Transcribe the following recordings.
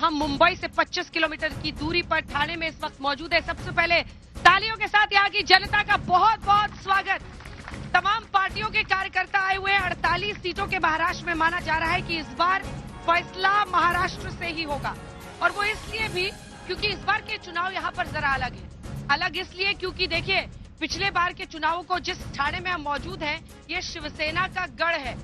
हम मुंबई से 25 किलोमीटर की दूरी पर ठाणे में इस वक्त मौजूद है। सबसे पहले तालियों के साथ यहाँ की जनता का बहुत बहुत स्वागत। तमाम पार्टियों के कार्यकर्ता आए हुए हैं। 48 सीटों के महाराष्ट्र में माना जा रहा है कि इस बार फैसला महाराष्ट्र से ही होगा, और वो इसलिए भी क्योंकि इस बार के चुनाव यहाँ पर जरा अलग है। अलग इसलिए क्योंकि देखिए, पिछले बार के चुनावों को जिस ठाणे में हम मौजूद हैं, ये शिवसेना का गढ़ है,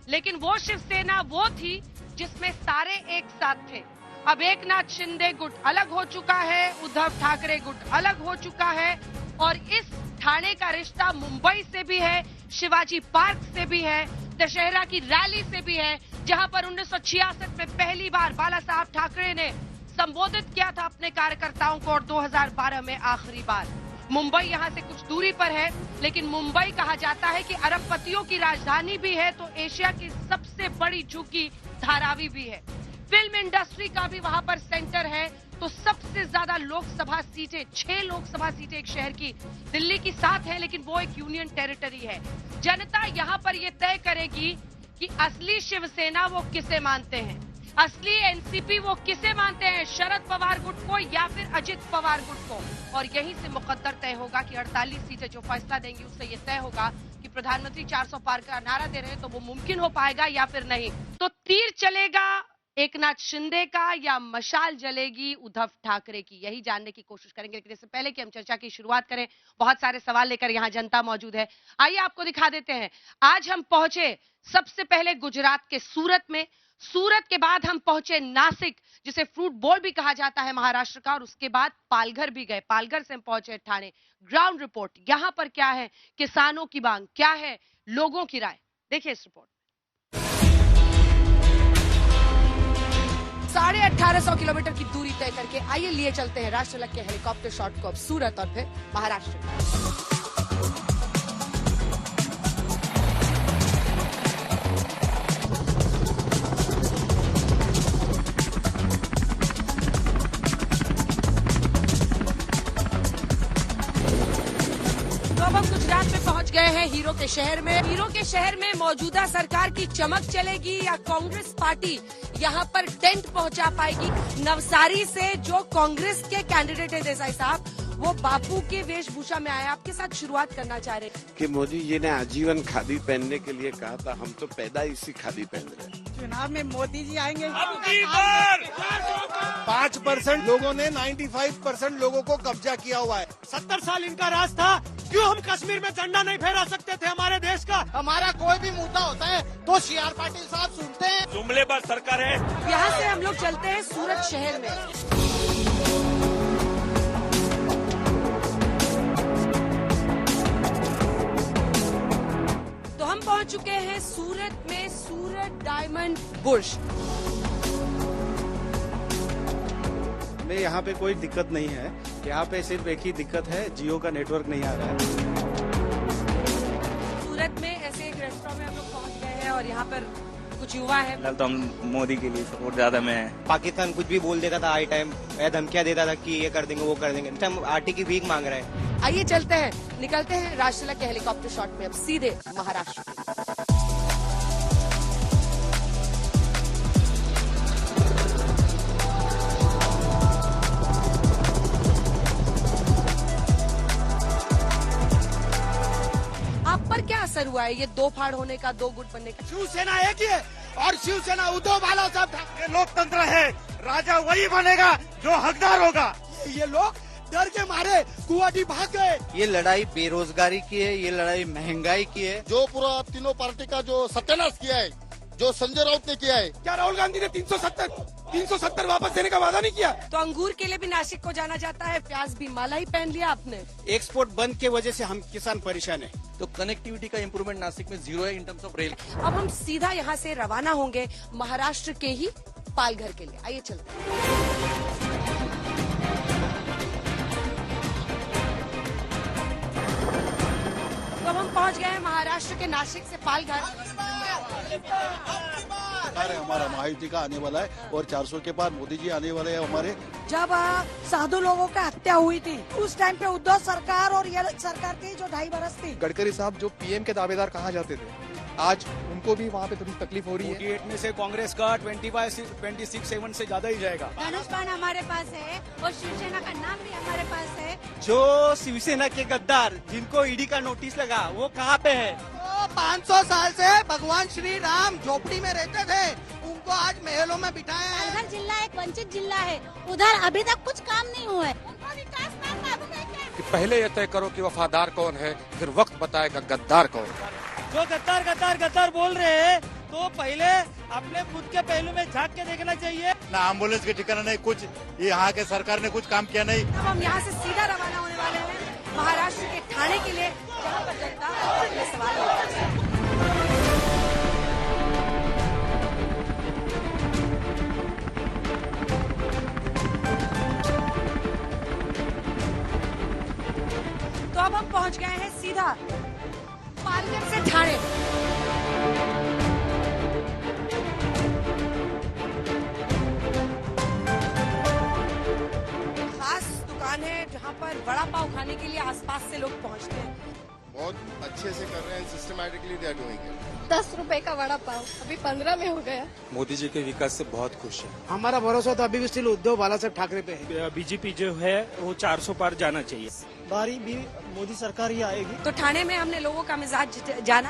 लेकिन वो शिवसेना वो थी जिसमें सारे एक साथ थे। अब एकनाथ शिंदे गुट अलग हो चुका है, उद्धव ठाकरे गुट अलग हो चुका है, और इस ठाणे का रिश्ता मुंबई से भी है, शिवाजी पार्क से भी है, दशहरा की रैली से भी है, जहां पर 1966 में पहली बार बाला साहब ठाकरे ने संबोधित किया था अपने कार्यकर्ताओं को, और 2012 में आखिरी बार। मुंबई यहां से कुछ दूरी पर है, लेकिन मुंबई कहा जाता है कि अरबपतियों की राजधानी भी है, तो एशिया की सबसे बड़ी झुग्गी धारावी भी है। फिल्म इंडस्ट्री का भी वहां पर सेंटर है, तो सबसे ज्यादा लोकसभा सीटें, 6 लोकसभा सीटें एक शहर की दिल्ली की 7 है, लेकिन वो एक यूनियन टेरिटरी है। जनता यहाँ पर ये तय करेगी कि असली शिवसेना वो किसे मानते हैं, असली एनसीपी वो किसे मानते हैं, शरद पवार गुट को या फिर अजित पवार गुट को। और यहीं से मुकद्दर तय होगा कि 48 सीटें जो फैसला देंगी, उससे ये तय होगा कि प्रधानमंत्री 400 पार का नारा दे रहे हैं, तो वो मुमकिन हो पाएगा या फिर नहीं। तो तीर चलेगा एकनाथ शिंदे का या मशाल जलेगी उद्धव ठाकरे की, यही जानने की कोशिश करेंगे। लेकिन इससे पहले कि हम चर्चा की शुरुआत करें, बहुत सारे सवाल लेकर यहाँ जनता मौजूद है। आइए आपको दिखा देते हैं। आज हम पहुंचे सबसे पहले गुजरात के सूरत में, सूरत के बाद हम पहुंचे नासिक, जिसे फ्रूट बोल भी कहा जाता है महाराष्ट्र का, और उसके बाद पालघर भी गए। पालघर से हम पहुंचे ठाणे। ग्राउंड रिपोर्ट, यहाँ पर क्या है, किसानों की मांग क्या है, लोगों की राय, देखिए इस रिपोर्ट। 1850 किलोमीटर की दूरी तय करके आइए लिए चलते हैं राष्ट्रलक के हेलीकॉप्टर शॉट को अब सूरत और फिर महाराष्ट्र। गुजरात में पहुंच गए हैं हीरो के शहर में। हीरो के शहर में मौजूदा सरकार की चमक चलेगी या कांग्रेस पार्टी यहाँ पर टेंट पहुंचा पाएगी। नवसारी से जो कांग्रेस के कैंडिडेट है देसाई साहब, वो बापू के वेशभूषा में आए। आपके साथ शुरुआत करना चाह रहे हैं कि मोदी जी ने आजीवन खादी पहनने के लिए कहा था, हम तो पैदा इसी खादी पहन रहे हैं। चुनाव में मोदी जी आएंगे। 5% लोगों ने 95% लोगों को कब्जा किया हुआ है। 70 साल इनका राज था, क्यों हम कश्मीर में झंडा नहीं फहरा सकते थे हमारे देश का? हमारा कोई भी मुद्दा होता है तो CR पाटिल साहब सुनते हैं। जुमलेबाज सरकार है। यहाँ से हम लोग चलते हैं सूरत शहर में। हम पहुंच चुके हैं सूरत में, सूरत डायमंड बुर्श में। यहाँ पे कोई दिक्कत नहीं है, यहाँ पे सिर्फ एक ही दिक्कत है, जियो का नेटवर्क नहीं आ रहा है। सूरत में ऐसे एक रेस्टोरेंट में हम लोग पहुंच गए हैं, और यहाँ पर कुछ युवा है। फिलहाल तो हम मोदी के लिए सपोर्ट ज्यादा में है। पाकिस्तान कुछ भी बोल देता था, आई टाइम धमकियां देता था कि ये कर देंगे वो कर देंगे, हम आटे की भीख मांग रहे हैं। आइए चलते हैं, निकलते हैं राष्ट्रलक के हेलीकॉप्टर शॉट में अब सीधे महाराष्ट्र। आप पर क्या असर हुआ है ये दो फाड़ होने का, दो गुट बनने का? शिवसेना एक ही है और शिवसेना उद्धव बाला साहब था। ये लोकतंत्र है, राजा वही बनेगा जो हकदार होगा। ये लोग डर के मारे गुवाहाटी भाग गए। ये लड़ाई बेरोजगारी की है, ये लड़ाई महंगाई की है। जो पूरा तीनों पार्टी का जो सत्यानाश किया है, जो संजय राउत ने किया है। क्या राहुल गांधी ने 370 वापस देने का वादा नहीं किया? तो अंगूर के लिए भी नासिक को जाना जाता है, प्याज भी माला ही पहन लिया आपने। एक्सपोर्ट बंद के वजह से हम किसान परेशान है। तो कनेक्टिविटी का इम्प्रूवमेंट नासिक में 0 है इन टर्म्स ऑफ रेल। अब हम सीधा यहाँ से रवाना होंगे महाराष्ट्र के ही पालघर के लिए। आइए चलते हैं। तो हम पहुंच गए हैं महाराष्ट्र के नासिक से पालघर। हमारा महायुति का आने वाला है और 400 के बाद मोदी जी आने वाले हैं हमारे। जब साधु लोगों का हत्या हुई थी उस टाइम पे उद्धव सरकार और ये सरकार की जो 2.5 बरस थी, गडकरी साहब जो PM के दावेदार कहा जाते थे, आज उन को भी वहाँ पे थोड़ी तकलीफ हो रही है। 48 में से कांग्रेस का 26-7 से ज्यादा ही जाएगा। धनुष बाण हमारे पास है और शिवसेना का नाम भी हमारे पास है। जो शिवसेना के गद्दार जिनको ईडी का नोटिस लगा वो कहाँ पे है? तो 500 साल से भगवान श्री राम झोपड़ी में रहते थे, उनको आज महलों में बिठाया है। पालघर जिला एक वंचित जिला है, उधर अभी तक कुछ काम नहीं हुआ है। उनको विकास काम मालूम है क्या? कि पहले ये तय करो कि वफादार कौन है, फिर वक्त बताएगा गद्दार कौन है। जो गद्दार गद्दार गद्दार बोल रहे हैं तो पहले अपने खुद के पहलू में झांक के देखना चाहिए। ना एम्बुलेंस के ठिकाना नहीं कुछ, ये यहाँ के सरकार ने कुछ काम किया नहीं। अब हम यहाँ से सीधा रवाना होने वाले हैं महाराष्ट्र के ठाणे के लिए, जहाँ पर जनता अपने सवाल उठाएगी। तो अब हम पहुंच गए हैं सीधा पालघर से ठाणे। खास दुकान है जहां पर वड़ा पाव खाने के लिए आसपास से लोग पहुंचते हैं। बहुत अच्छे से कर रहे हैं, systematically they are doing it. 10 रुपए का वड़ा पाव अभी 15 में हो गया। मोदी जी के विकास से बहुत खुश है। हमारा भरोसा तो अभी भी स्टिल उद्धव बाला साहब ठाकरे पे है। बीजेपी जो है वो 400 पार जाना चाहिए। बारी भी मोदी सरकार ही आएगी। तो ठाणे में हमने लोगों का मिजाज जाना